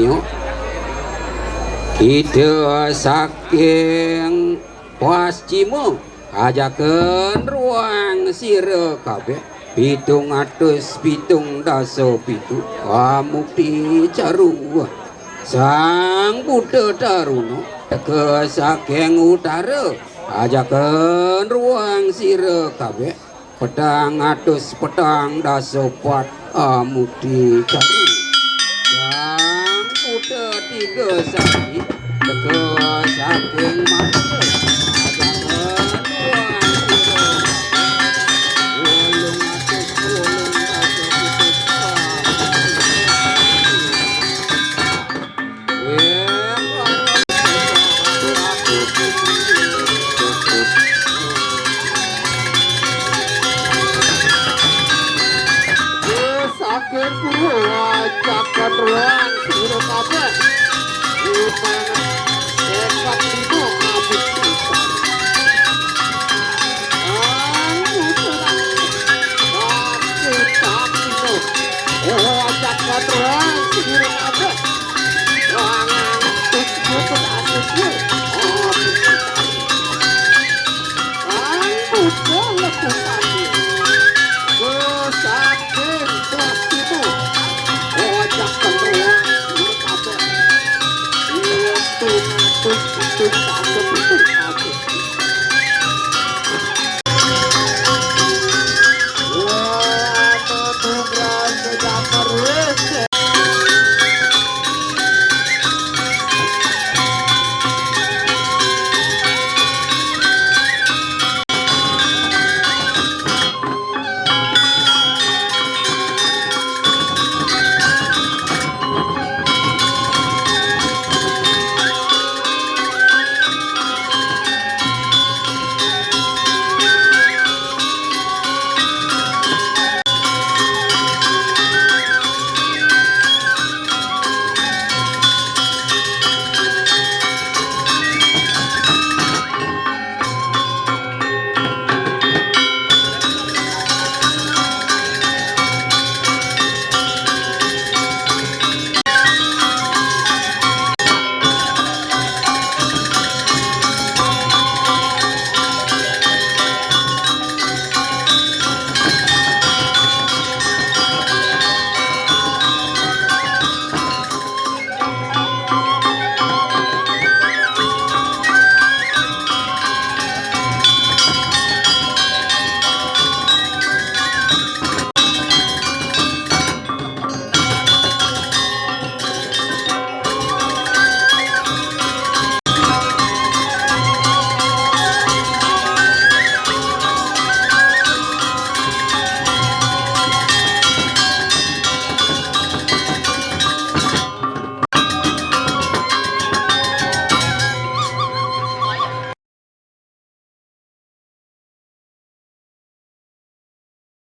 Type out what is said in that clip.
nio kita saking Pascima ajakeun ruang sira kabeh 707 pamukti caruwa Sang Buddha Daruna ke saking utara ajakeun ruang sira kabeh 700 pamukti caruwa Sang Buddha tiga sari ke saking mata ruang sira kabeh sekat limo abis pisan jagat ruang sira kabeh ruangan tujuh asusnya abis pisan butuh lekusane kesaking plastikmu jagat ruang sira kabeh itu